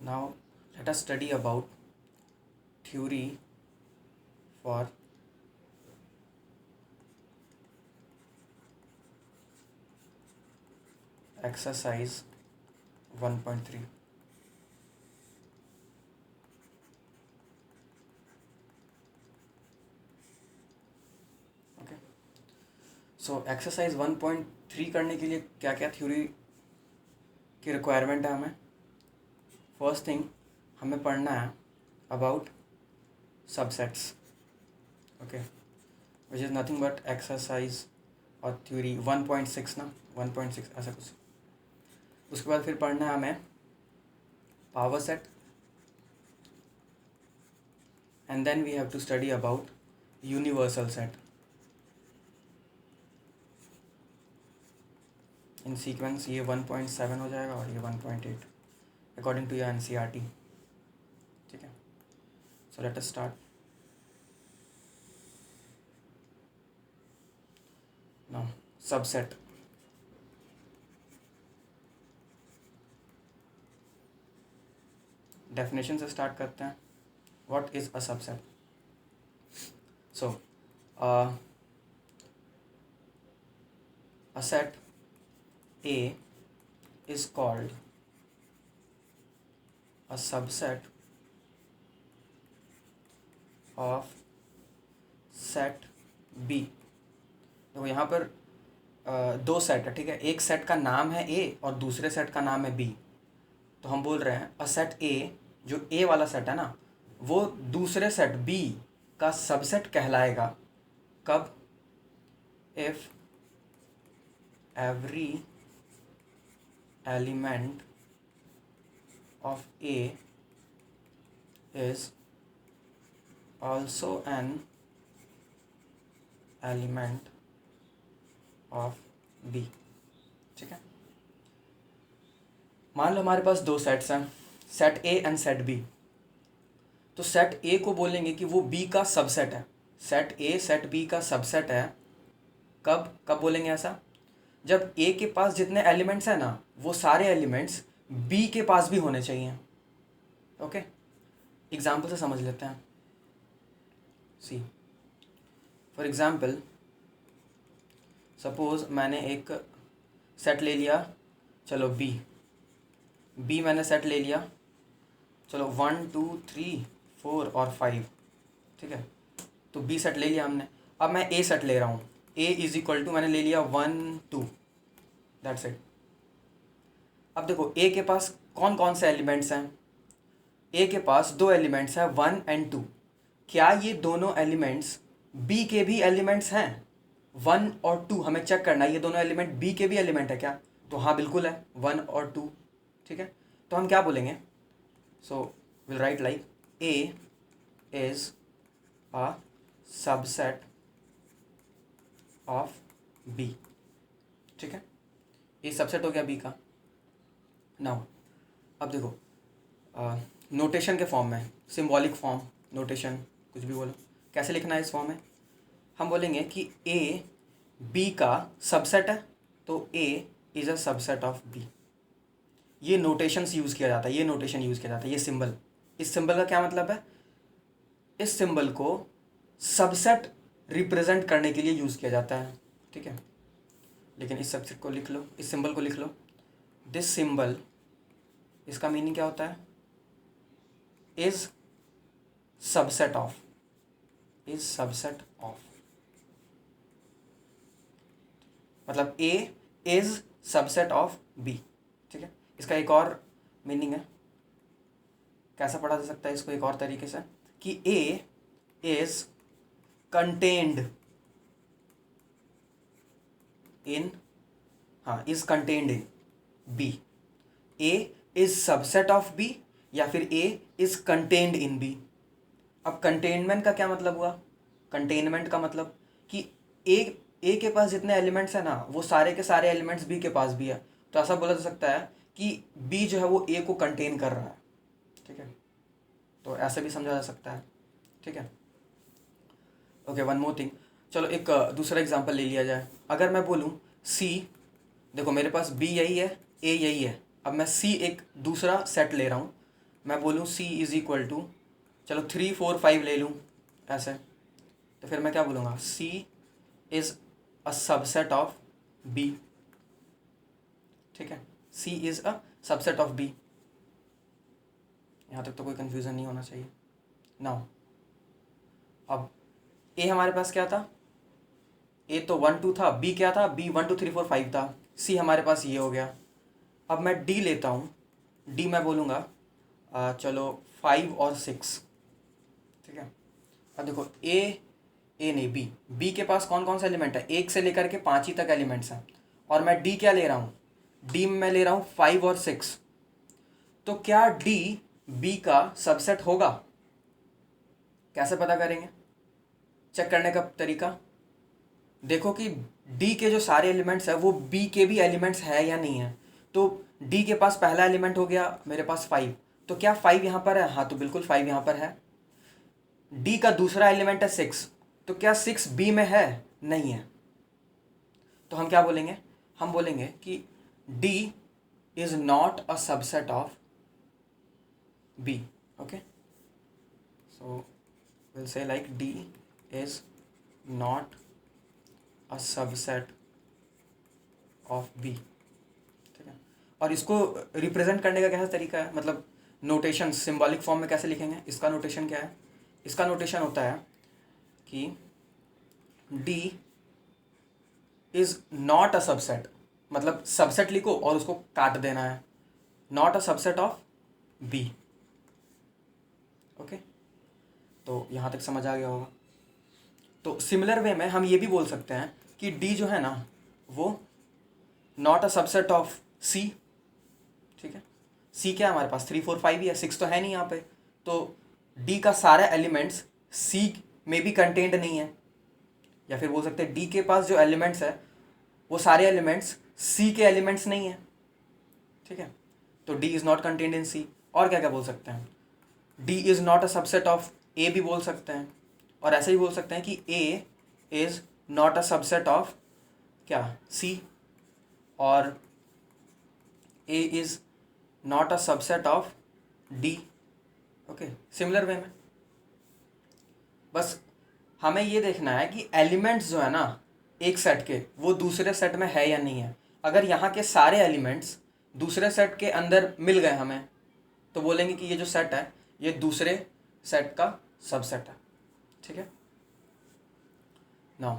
Now let us study about theory for exercise 1.3. Okay, so exercise 1.3 करने के लिए क्या क्या थ्योरी की रिक्वायरमेंट है हमें. फर्स्ट थिंग हमें पढ़ना है about subsets. Okay, which is nothing but exercise और थ्योरी 1.6 ना, 1.6 ऐसा कुछ. उसके बाद फिर पढ़ना है हमें power set, and then we have to study about universal set. In sequence ये 1.7 हो जाएगा और ये 1.8 अकॉर्डिंग टू योर NCERT. ठीक है, so let us start now. Subset. Definition से स्टार्ट करते हैं. What is a subset? So a set A is called a subset of set B. देखो यहाँ पर दो सेट है. ठीक है, एक सेट का नाम है A और दूसरे सेट का नाम है B. तो हम बोल रहे हैं अ सेट A, जो A वाला सेट है ना, वो दूसरे सेट B का सबसेट कहलाएगा. कब? If every element of A is also an element of B. ठीक है, मान लो हमारे पास दो सेट्स हैं, set A and set B. तो सेट A को बोलेंगे कि वो B का सबसेट है. सेट A सेट B का सबसेट है. कब कब बोलेंगे ऐसा? जब A के पास जितने एलिमेंट्स हैं ना, वो सारे एलिमेंट्स B के पास भी होने चाहिए. ओके, एग्जाम्पल से समझ लेते हैं. सी फॉर एग्जाम्पल, सपोज मैंने एक सेट ले लिया, चलो B मैंने सेट ले लिया, चलो 1 2 3 4 और 5. ठीक है, तो B सेट ले लिया हमने. अब मैं A सेट ले रहा हूँ. A इज इक्वल टू मैंने ले लिया 1 2, दैट्स इट. अब देखो A के पास कौन कौन से एलिमेंट्स हैं? A के पास दो एलिमेंट्स हैं 1 एंड 2. क्या ये दोनों एलिमेंट्स B के भी एलिमेंट्स हैं? 1 और 2 हमें चेक करना है, ये दोनों एलिमेंट B के भी एलिमेंट है क्या? तो हाँ बिल्कुल है, 1 और 2. ठीक है, तो हम क्या बोलेंगे? So will write like A is a subset of B. ठीक है, ये सबसेट हो गया B का. नाउ अब देखो नोटेशन के फॉर्म में, सिंबॉलिक फॉर्म, नोटेशन कुछ भी बोलो, कैसे लिखना है इस फॉर्म में? हम बोलेंगे कि A B का सबसेट है, तो A is a subset of B. ये नोटेशंस यूज़ किया जाता है, ये नोटेशन यूज़ किया जाता है, ये सिंबल. इस सिंबल का क्या मतलब है? इस सिंबल को सबसेट रिप्रेजेंट करने के लिए यूज़ किया जाता है. ठीक है, लेकिन इस सबसेट को लिख लो, इस सिंबल को लिख लो. दिस सिंबल, इसका मीनिंग क्या होता है? Is subset of, is subset of, मतलब A is subset of B. ठीक है, इसका एक और मीनिंग है. कैसा पढ़ा जा सकता है इसको एक और तरीके से, कि A इज कंटेन्ड इन, हाँ, is contained in B. A is subset of B या फिर A is contained in B. अब कंटेनमेंट का क्या मतलब हुआ? कंटेनमेंट का मतलब कि A के पास जितने एलिमेंट्स हैं ना, वो सारे के सारे एलिमेंट्स B के पास भी है. तो ऐसा बोला जा सकता है कि B जो है वो A को कंटेन कर रहा है. ठीक है, तो ऐसे भी समझा जा सकता है. ठीक है, ओके, वन मोर थिंग. चलो एक दूसरा एग्जांपल ले लिया जाए. अगर मैं बोलूँ C, देखो मेरे पास B यही है, A यही है. अब मैं C एक दूसरा सेट ले रहा हूँ. मैं बोलूँ C इज़ इक्वल टू, चलो 3 4 5 ले लूँ ऐसे, तो फिर मैं क्या बोलूँगा, C is a subset of B। ठीक है, C is a subset of B। यहाँ तक तो कोई कन्फ्यूज़न नहीं होना चाहिए। नाउ अब A हमारे पास क्या था, A तो 1 2 था, B क्या था, B 1 2 3 4 5 था, C हमारे पास ये हो गया। अब मैं D लेता हूँ, D मैं बोलूँगा चलो 5 और 6। ठीक है, अब देखो ए नहीं, बी के पास कौन कौन सा एलिमेंट है, 1 से लेकर के 5 ही तक एलिमेंट्स हैं, और मैं डी क्या ले रहा हूँ, डी में मैं ले रहा हूँ 5 और 6। तो क्या डी बी का सबसेट होगा? कैसे पता करेंगे? चेक करने का तरीका देखो कि डी के जो सारे एलिमेंट्स हैं वो बी के भी एलिमेंट्स है या नहीं है। तो डी के पास पहला एलिमेंट हो गया मेरे पास 5, तो क्या 5 यहाँ पर है? हाँ, तो बिल्कुल 5 यहाँ पर है। डी का दूसरा एलिमेंट है 6, तो क्या 6 बी में है? नहीं है। तो हम क्या बोलेंगे, हम बोलेंगे कि D is not a subset of B. Okay, so will say like D is not a subset of B. ठीक है, और इसको रिप्रेजेंट करने का कैसा तरीका है, मतलब नोटेशन सिंबॉलिक फॉर्म में कैसे लिखेंगे? इसका नोटेशन क्या है? इसका नोटेशन होता है कि D is not a subset, मतलब सबसेट लिखो और उसको काट देना है, not a subset of B. Okay, तो यहाँ तक समझ आ गया होगा। तो सिमिलर वे में हम ये भी बोल सकते हैं कि डी जो है ना वो नॉट अ सबसेट ऑफ सी। ठीक है, सी क्या है हमारे पास, 3 4 5 ही है, 6 तो है नहीं यहाँ पे। तो डी का सारा एलिमेंट्स सी में भी कंटेंड नहीं है, या फिर बोल सकते हैं डी के पास जो एलिमेंट्स है वो सारे एलिमेंट्स सी के एलिमेंट्स नहीं है। ठीक है, तो D is not contained in C. और क्या क्या बोल सकते हैं, D is not a subset of A भी बोल सकते हैं, और ऐसे ही बोल सकते हैं कि A is not a subset of क्या, सी, और A is not a subset of D. Okay, similar way में बस हमें ये देखना है कि एलिमेंट्स जो है ना एक सेट के वो दूसरे सेट में है या नहीं है। अगर यहाँ के सारे एलिमेंट्स दूसरे सेट के अंदर मिल गए हमें, तो बोलेंगे कि ये जो सेट है ये दूसरे सेट का सबसेट है। ठीक है, नाउ